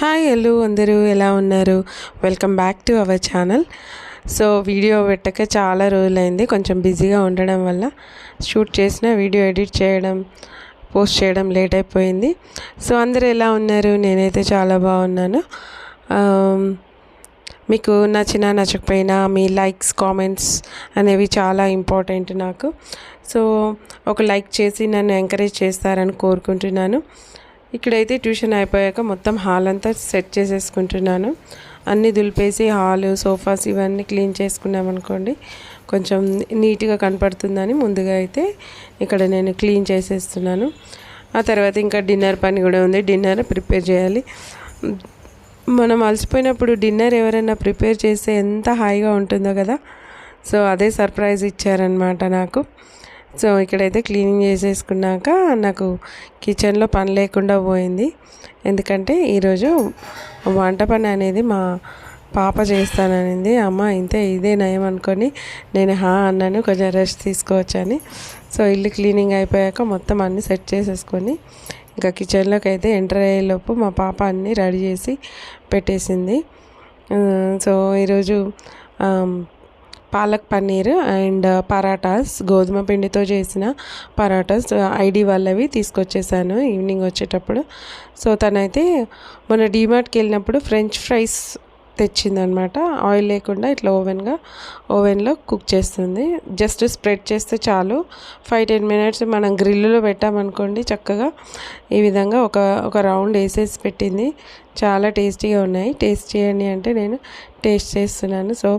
Hi hello అందరూ ఎలా ఉన్నారు? Welcome back to our channel. So video పెట్టక చాలా రోజులైంది. కొంచెం బిజీగా ఉండడం వల్ల షూట్ చేసిన వీడియో ఎడిట్ చేయడం, పోస్ట్ చేయడం లేట్ అయిపోయింది. సో అందరూ ఎలా ఉన్నారు? నేనైతే చాలా బాగున్నాను. మీకు నచ్చినా నచ్చకపోయినా మీ లైక్స్, కామెంట్స్ అనేవి చాలా ఇంపార్టెంట్ నాకు. సో ఒక లైక్ చేసి నన్ను ఎంకరేజ్ చేస్తారని కోరుకుంటున్నాను. ఇక్కడైతే ట్యూషన్ అయిపోయాక మొత్తం హాల్ అంతా సెట్ చేసేసుకుంటున్నాను. అన్నీ దులిపేసి హాలు, సోఫాస్ ఇవన్నీ క్లీన్ చేసుకున్నాం అనుకోండి, కొంచెం నీట్గా కనపడుతుందని ముందుగా అయితే ఇక్కడ నేను క్లీన్ చేసేస్తున్నాను. ఆ తర్వాత ఇంకా డిన్నర్ పని కూడా ఉంది. డిన్నర్ ప్రిపేర్ చేయాలి. మనం అలసిపోయినప్పుడు డిన్నర్ ఎవరైనా ప్రిపేర్ చేస్తే ఎంత హాయిగా ఉంటుందో కదా. సో అదే సర్ప్రైజ్ ఇచ్చారనమాట నాకు. సో ఇక్కడైతే క్లీనింగ్ చేసేసుకున్నాక నాకు కిచెన్లో పని లేకుండా పోయింది. ఎందుకంటే ఈరోజు వంట పని అనేది మా పాప చేస్తాననింది. అమ్మ ఇంతే, ఇదే నయం అనుకొని నేను అన్నాను, కొంచెం రెస్ట్ తీసుకోవచ్చని. సో ఇల్లు క్లీనింగ్ అయిపోయాక మొత్తం అన్నీ సెట్ చేసేసుకొని ఇంకా కిచెన్లోకి అయితే ఎంటర్ అయ్యేలోపు మా పాప అన్నీ రెడీ చేసి పెట్టేసింది. సో ఈరోజు పాలక్ పన్నీర్ అండ్ పరాటాస్, గోధుమ పిండితో చేసిన పరాటాస్ ఐడి వాళ్ళవి తీసుకొచ్చేసాను ఈవినింగ్ వచ్చేటప్పుడు. సో తనైతే మొన్న డీమార్ట్కి వెళ్ళినప్పుడు ఫ్రెంచ్ ఫ్రైస్ తెచ్చిందనమాట. ఆయిల్ లేకుండా ఇట్లా ఓవెన్లో కుక్ చేస్తుంది. జస్ట్ స్ప్రెడ్ చేస్తే చాలు. 5-10 మినిట్స్ మనం గ్రిల్లులో పెట్టామనుకోండి, చక్కగా ఈ విధంగా ఒక రౌండ్ వేసేసి పెట్టింది. చాలా టేస్టీగా ఉన్నాయి. టేస్ట్ చేయండి అంటే నేను టేస్ట్ చేస్తున్నాను. సో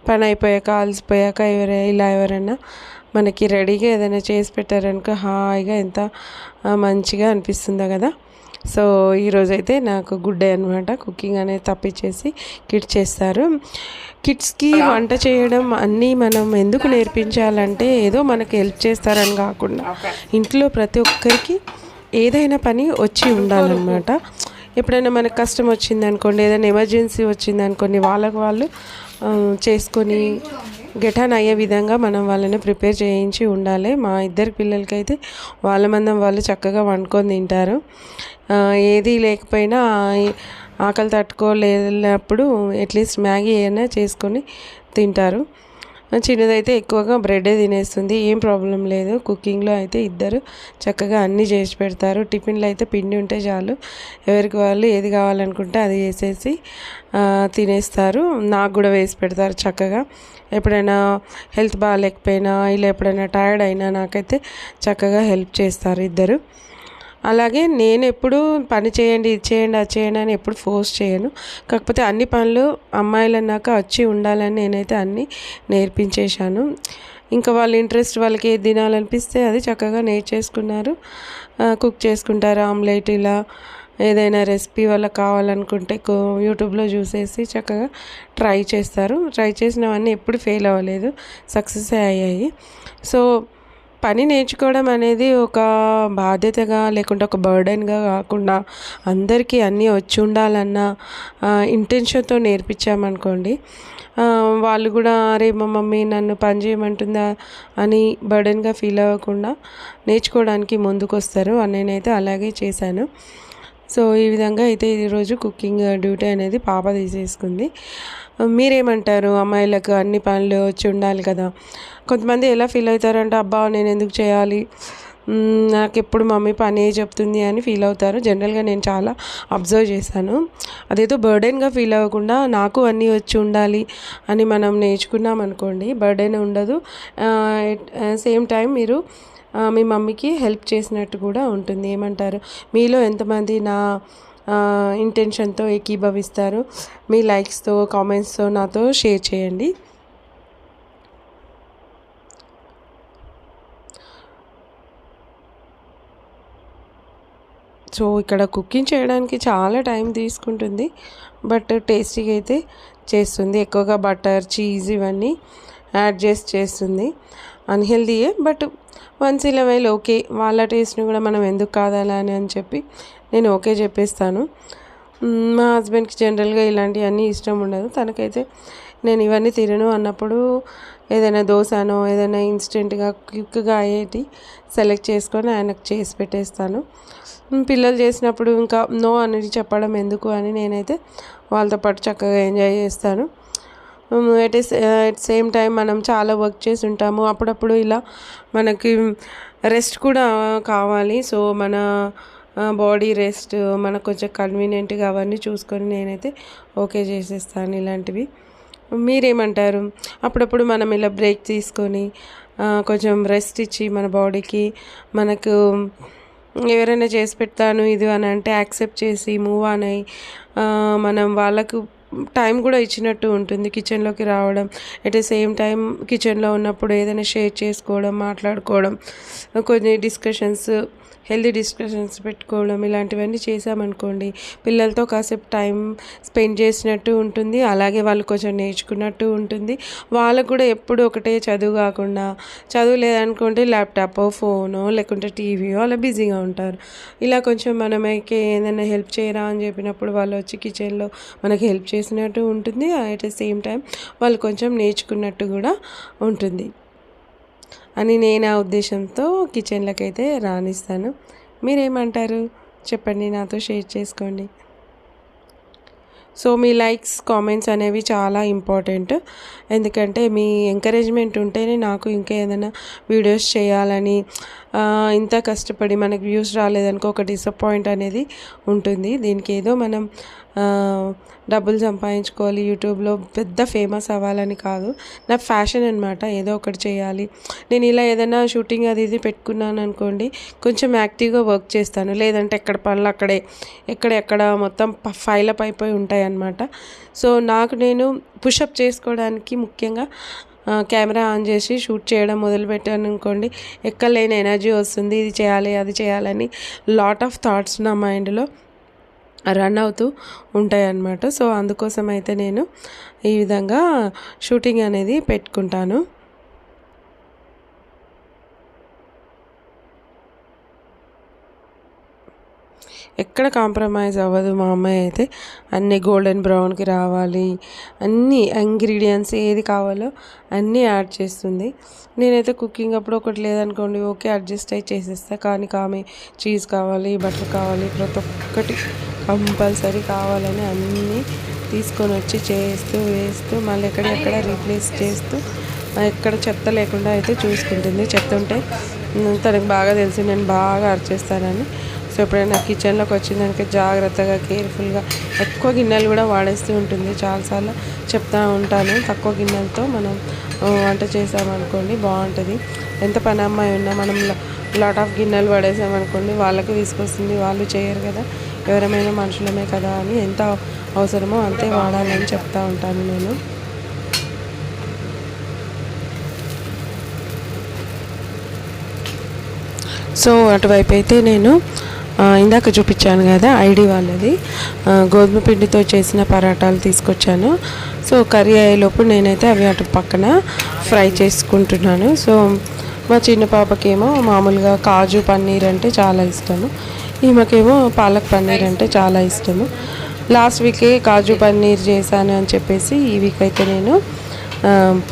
పని అయిపోయాక, అలసిపోయాక ఎవరైనా మనకి రెడీగా ఏదైనా చేసి పెట్టారనుకో హాయిగా ఎంత మంచిగా అనిపిస్తుందో కదా. సో ఈరోజైతే నాకు గుడ్ డే అనమాట. కుకింగ్ అనేది తప్పించేసి కిడ్స్ చేస్తారు. కిడ్స్కి వంట చేయడం అన్నీ మనం ఎందుకు నేర్పించాలంటే ఏదో మనకి హెల్ప్ చేస్తారని కాకుండా ఇంట్లో ప్రతి ఒక్కరికి ఏదైనా పని వచ్చి ఉండాలన్నమాట. ఎప్పుడైనా మనకు కష్టం వచ్చిందనుకోండి, ఏదైనా ఎమర్జెన్సీ వచ్చిందనుకోండి, వాళ్ళు చేసుకొని గెటాన్ అయ్యే విధంగా మనం వాళ్ళని ప్రిపేర్ చేయించి ఉండాలి. మా ఇద్దరు పిల్లలకైతే వాళ్ళ మందం వాళ్ళు చక్కగా వండుకొని తింటారు. ఏది లేకపోయినా ఆకలి తట్టుకోలేనప్పుడు అట్లీస్ట్ మ్యాగీ అయినా చేసుకొని తింటారు. చిన్నదైతే ఎక్కువగా బ్రెడ్డే తినేస్తుంది. ఏం ప్రాబ్లం లేదు. కుకింగ్లో అయితే ఇద్దరు చక్కగా అన్నీ చేసి పెడతారు. టిఫిన్లో అయితే పిండి ఉంటే చాలు, ఎవరికి వాళ్ళు ఏది కావాలనుకుంటే అది వేసేసి తినేస్తారు. నాకు కూడా వేసి పెడతారు చక్కగా. ఎప్పుడైనా హెల్త్ బాగాలేకపోయినా, ఇలా ఎప్పుడైనా టైర్డ్ అయినా నాకైతే చక్కగా హెల్ప్ చేస్తారు ఇద్దరు. అలాగే నేను ఎప్పుడు పని చేయండి, ఇది చేయండి, అది చేయండి అని ఎప్పుడు ఫోర్స్ చేయను. కాకపోతే అన్ని పనులు అమ్మాయిలు అన్నాక వచ్చి ఉండాలని నేనైతే అన్నీ నేర్పించేశాను. ఇంకా వాళ్ళ ఇంట్రెస్ట్, వాళ్ళకి ఏది తినాలనిపిస్తే అది చక్కగా నేర్చేసుకున్నారు, కుక్ చేసుకుంటారు. ఆమ్లెట్ ఇలా ఏదైనా రెసిపీ వాళ్ళకి కావాలనుకుంటే యూట్యూబ్లో చూసేసి చక్కగా ట్రై చేస్తారు. ట్రై చేసినవన్నీ ఎప్పుడు ఫెయిల్ అవ్వలేదు, సక్సెస్ అయ్యాయి. సో పని నేర్చుకోవడం అనేది ఒక బాధ్యతగా లేకుంటే ఒక బర్డెన్గా కాకుండా అందరికీ అన్నీ వచ్చి ఉండాలన్న ఇంటెన్షన్తో నేర్పించామనుకోండి, వాళ్ళు కూడా అరే మా మమ్మీ నన్ను పని చేయమంటుందా అని బర్డెన్గా ఫీల్ అవ్వకుండా నేర్చుకోవడానికి ముందుకు వస్తారు. నేనైతే అలాగే చేశాను. సో ఈ విధంగా అయితే ఈరోజు కుకింగ్ డ్యూటీ అనేది పాప తీసేసుకుంది. మీరేమంటారు? అమ్మాయిలకు అన్ని పనులు వచ్చి ఉండాలి కదా. కొంతమంది ఎలా ఫీల్ అవుతారంటే అబ్బా నేను ఎందుకు చేయాలి, నాకు ఎప్పుడు మమ్మీ పని చెప్తుంది అని ఫీల్ అవుతారు. జనరల్గా నేను చాలా అబ్జర్వ్ చేశాను. అదేదో బర్డెన్గా ఫీల్ అవ్వకుండా నాకు అన్నీ వచ్చి ఉండాలి అని మనం నేర్చుకున్నాం అనుకోండి, బర్డెన్ ఉండదు. సేమ్ టైం మీరు మీ మమ్మీకి హెల్ప్ చేసినట్టు కూడా ఉంటుంది. ఏమంటారు? మీలో ఎంతమంది నా ఇంటెన్షన్తో ఏకీభవిస్తారు? మీ లైక్స్తో, కామెంట్స్తో నాతో షేర్ చేయండి. సో ఇక్కడ కుకింగ్ చేయడానికి చాలా టైం తీసుకుంటుంది, బట్ టేస్టీగా అయితే చేస్తుంది. ఎక్కువగా బటర్, చీజ్ ఇవన్నీ యాడ్ చేస్తుంది. అన్హెల్దీయే, బట్ వన్స్ ఇలా వైల్ ఓకే. వాళ్ళ టేస్ట్ని కూడా మనం ఎందుకు కాదాలని అని చెప్పి నేను ఓకే చెప్పేస్తాను. మా హస్బెండ్కి జనరల్గా ఇలాంటివన్నీ ఇష్టం ఉండదు. తనకైతే నేను ఇవన్నీ తినను అన్నప్పుడు ఏదైనా దోశనో ఏదైనా ఇన్స్టెంట్గా క్విక్గా అయ్యేటి సెలెక్ట్ చేసుకొని ఆయనకు చేసి పెట్టేస్తాను. పిల్లలు చేసినప్పుడు ఇంకా నో అనేది చెప్పడం ఎందుకు అని నేనైతే వాళ్ళతో పాటు చక్కగా ఎంజాయ్ చేస్తాను. ఎట్ సేమ్ టైం మనం చాలా వర్క్ చేసి ఉంటాము, అప్పుడప్పుడు ఇలా మనకి రెస్ట్ కూడా కావాలి. సో మన బాడీ రెస్ట్ మనకు కొంచెం కన్వీనియంట్గా అవన్నీ చూసుకొని నేనైతే ఓకే చేసేస్తాను ఇలాంటివి. మీరేమంటారు? అప్పుడప్పుడు మనం ఇలా బ్రేక్ తీసుకొని కొంచెం రెస్ట్ ఇచ్చి మన బాడీకి మనకు ఎవరైనా చేసి పెడతాను ఇది అని అంటే యాక్సెప్ట్ చేసి మూవ్ ఆన్ అయ్యి మనం వాళ్ళకు టైం కూడా ఇచ్చినట్టు ఉంటుంది. కిచెన్లోకి రావడం, ఎట్ ద సేమ్ టైం కిచెన్లో ఉన్నప్పుడు ఏదైనా షేర్ చేసుకోవడం, మాట్లాడుకోవడం, కొన్ని డిస్కషన్స్, హెల్తీ డిస్కషన్స్ పెట్టుకోవడం, ఇలాంటివన్నీ చేసామనుకోండి పిల్లలతో కాసేపు టైం స్పెండ్ చేసినట్టు ఉంటుంది. అలాగే వాళ్ళు కొంచెం నేర్చుకున్నట్టు ఉంటుంది. వాళ్ళకు కూడా ఎప్పుడు ఒకటే చదువు కాకుండా, చదువు లేదనుకుంటే ల్యాప్టాపో ఫోనో లేకుంటే టీవీయో అలా బిజీగా ఉంటారు. ఇలా కొంచెం మనమైతే ఏదైనా హెల్ప్ చేయరా అని చెప్పినప్పుడు వాళ్ళు వచ్చి కిచెన్లో మనకి హెల్ప్ చేసినట్టు ఉంటుంది. అట్ ద సేమ్ టైం వాళ్ళు కొంచెం నేర్చుకున్నట్టు కూడా ఉంటుంది అని నేను ఆ ఉద్దేశంతో కిచెన్లోకి అయితే రాణిస్తాను. మీరేమంటారు చెప్పండి, నాతో షేర్ చేసుకోండి. సో మీ లైక్స్, కామెంట్స్ అనేవి చాలా ఇంపార్టెంట్. ఎందుకంటే మీ ఎంకరేజ్మెంట్ ఉంటేనే నాకు ఇంకా ఏదైనా వీడియోస్ చేయాలని, ఇంత కష్టపడి మనకి వ్యూస్ రాలేదనుకో ఒక డిసప్పాయింట్ అనేది ఉంటుంది. దీనికి ఏదో మనం డబ్బులు సంపాదించుకోవాలి, యూట్యూబ్లో పెద్ద ఫేమస్ అవ్వాలని కాదు. నా ఫ్యాషన్ అనమాట, ఏదో ఒకటి చేయాలి. నేను ఇలా ఏదైనా షూటింగ్ అది ఇది పెట్టుకున్నాను అనుకోండి, కొంచెం యాక్టివ్గా వర్క్ చేస్తాను. లేదంటే ఎక్కడ పనులు అక్కడే, ఎక్కడ మొత్తం ఫైలప్ అయిపోయి ఉంటాయి అన్నమాట. సో నాకు నేను పుషప్ చేసుకోవడానికి ముఖ్యంగా కెమెరా ఆన్ చేసి షూట్ చేయడం మొదలుపెట్టాను అనుకోండి, ఎక్కలేని ఎనర్జీ వస్తుంది. ఇది చేయాలి, అది చేయాలని లాట్ ఆఫ్ థాట్స్ నా మైండ్లో రన్ అవుతూ ఉంటాయి అన్నమాట. సో అందుకోసం అయితే నేను ఈ విధంగా షూటింగ్ అనేది పెట్టుకుంటాను. ఎక్కడ కాంప్రమైజ్ అవ్వదు మా అమ్మాయి అయితే. అన్నీ గోల్డెన్ బ్రౌన్కి రావాలి, అన్నీ ఇంగ్రీడియంట్స్ ఏది కావాలో అన్నీ యాడ్ చేస్తుంది. నేనైతే కుకింగ్ అప్పుడు ఒకటి లేదనుకోండి ఓకే అడ్జస్ట్ అయ్యి చేసేస్తా. కానీ ఆమె చీజ్ కావాలి, బటర్ కావాలి, ప్రతి ఒక్కటి కంపల్సరీ కావాలని అన్నీ తీసుకొని వచ్చి చేస్తూ వేస్తూ మళ్ళీ ఎక్కడెక్కడ రీప్లేస్ చేస్తూ ఎక్కడ చెత్త లేకుండా అయితే చూసుకుంటుంది. చెత్త ఉంటే తనకు బాగా తెలుసు నేను బాగా అరిచేస్తానని. సో ఎప్పుడైనా కిచెన్లోకి వచ్చిందానికి జాగ్రత్తగా కేర్ఫుల్గా ఎక్కువ గిన్నెలు కూడా వాడేస్తూ ఉంటుంది. చాలాసార్లు చెప్తూ ఉంటాను, తక్కువ గిన్నెలతో మనం వంట చేసామనుకోండి బాగుంటుంది. ఎంత పని అమ్మాయి ఉన్నా మనం లాట్ ఆఫ్ గిన్నెలు పడేసామనుకోండి వాళ్ళకి తీసుకొస్తుంది, వాళ్ళు చేయరు కదా, ఎవరమైనా మనుషులమే కదా అని ఎంత అవసరమో అంతే వాడాలని చెప్తూ ఉంటాను నేను. సో అటువైపు అయితే నేను ఇందాక చూపించాను కదా ఐడి వాళ్ళది గోధుమ పిండితో చేసిన పరాటాలు తీసుకొచ్చాను. సో కర్రీ అయ్యేలోపు నేనైతే అవి అటు పక్కన ఫ్రై చేసుకుంటున్నాను. సో మా చిన్న పాపకేమో మామూలుగా కాజు పన్నీర్ అంటే చాలా ఇష్టము, ఈమెకేమో పాలక్ పన్నీర్ అంటే చాలా ఇష్టము. లాస్ట్ వీకే కాజు పన్నీర్ చేశాను అని చెప్పేసి ఈ వీక్ అయితే నేను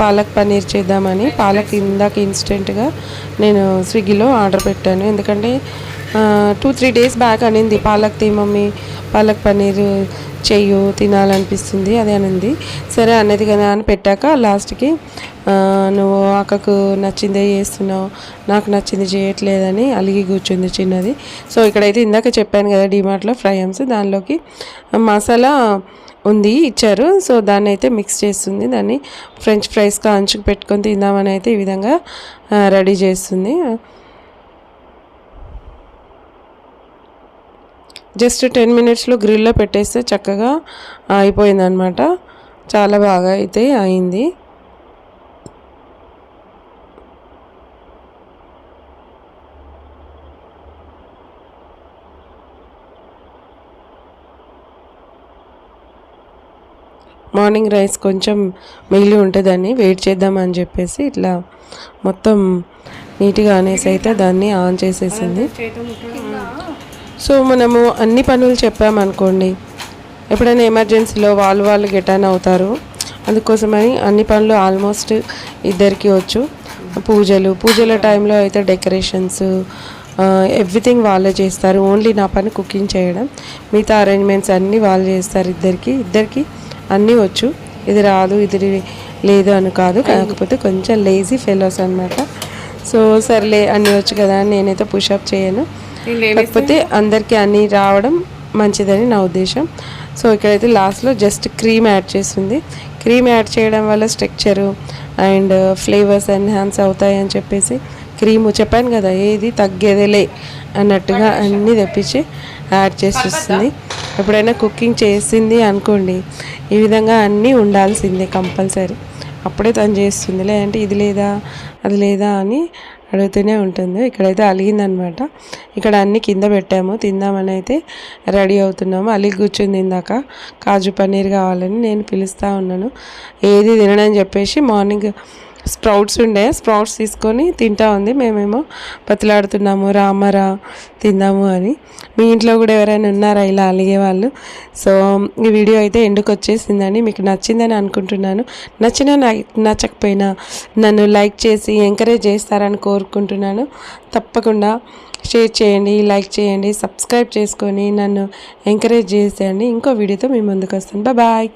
పాలక్ పన్నీర్ చేద్దామని పాలక్ ఇందాక ఇన్స్టెంట్గా నేను స్విగ్గీలో ఆర్డర్ పెట్టాను. ఎందుకంటే 2-3 days బ్యాక్ అనింది పాలక్ మమ్మీ పాలక్ పన్నీర్ చెయ్యు తినాలనిపిస్తుంది అది అనింది. సరే అన్నది కదా అని పెట్టాక లాస్ట్కి నువ్వు అక్కకు నచ్చిందే చేస్తున్నావు, నాకు నచ్చింది చేయట్లేదని అలిగి కూర్చుంది చిన్నది. సో ఇక్కడైతే ఇందాక చెప్పాను కదా డిమార్ట్లో ఫ్రై హమ్స్, దానిలోకి మసాలా ఉంది ఇచ్చారు. సో దాన్ని అయితే మిక్స్ చేస్తుంది, దాన్ని ఫ్రెంచ్ ఫ్రైస్గా అంచుకు పెట్టుకొని తిందామని అయితే ఈ విధంగా రెడీ చేస్తుంది. జస్ట్ 10 minutesలో గ్రిల్లో పెట్టేస్తే చక్కగా అయిపోయిందనమాట. చాలా బాగా అయితే అయింది. మార్నింగ్ రైస్ కొంచెం మిగిలి ఉంటుందని వెయిట్ చేద్దామని చెప్పేసి ఇట్లా మొత్తం నీట్గా అనేసి అయితే దాన్ని ఆన్ చేసేసింది. సో మనము అన్ని పనులు చెప్పామనుకోండి ఎప్పుడైనా ఎమర్జెన్సీలో వాళ్ళు గెటాన్ అవుతారు. అందుకోసమని అన్ని పనులు ఆల్మోస్ట్ ఇద్దరికి వచ్చు. పూజల టైంలో అయితే డెకరేషన్స్ ఎవ్రీథింగ్ వాళ్ళే చేస్తారు. ఓన్లీ నా పని కుకింగ్ చేయడం, మిగతా అరేంజ్మెంట్స్ అన్నీ వాళ్ళు చేస్తారు. ఇద్దరికి అన్నీ వచ్చు. ఇది రాదు ఇది లేదు అని కాదు, కాకపోతే కొంచెం లేజీ ఫెలోస్ అనమాట. సో సర్లే అన్నీ వచ్చు కదా అని నేనైతే పుషప్ చేయను, కాకపోతే అందరికీ అన్నీ రావడం మంచిదని నా ఉద్దేశం. సో ఇక్కడైతే లాస్ట్లో జస్ట్ క్రీమ్ యాడ్ చేస్తుంది. క్రీమ్ యాడ్ చేయడం వల్ల స్ట్రక్చరు అండ్ ఫ్లేవర్స్ ఎన్హాన్స్ అవుతాయి అని చెప్పేసి క్రీము చెప్పాను కదా, ఏది తగ్గేదేలే అన్నట్టుగా అన్నీ తెప్పించి యాడ్ చేసిస్తుంది. ఎప్పుడైనా కుకింగ్ చేసింది అనుకోండి, ఈ విధంగా అన్నీ ఉండాల్సిందే కంపల్సరీ, అప్పుడే తను చేస్తుంది. లేదంటే ఇది లేదా అది లేదా అని అడుగుతూనే ఉంటుంది. ఇక్కడైతే అలిగిందనమాట. ఇక్కడ అన్నీ కింద పెట్టాము, తిందామని అయితే రెడీ అవుతున్నాము. అలిగి కూర్చుంది ఇందాక కాజు పన్నీర్ కావాలని, నేను పిలుస్తూ ఉన్నాను ఏది తినడని చెప్పేసి. మార్నింగ్ స్ప్రౌట్స్ తీసుకొని తింటా ఉంది. మేమేమో బతిలాడుతున్నాము రామరా తిందాము అని. మీ ఇంట్లో కూడా ఎవరైనా ఉన్నారా ఇలా అలిగే వాళ్ళు? సో ఈ వీడియో అయితే ఎండుకు వచ్చేసిందని, మీకు నచ్చిందని అనుకుంటున్నాను. నచ్చకపోయినా నన్ను లైక్ చేసి ఎంకరేజ్ చేస్తారని కోరుకుంటున్నాను. తప్పకుండా షేర్ చేయండి, లైక్ చేయండి, సబ్స్క్రైబ్ చేసుకొని నన్ను ఎంకరేజ్ చేసేయండి. ఇంకో వీడియోతో మీ ముందుకు వస్తాను. బాయ్.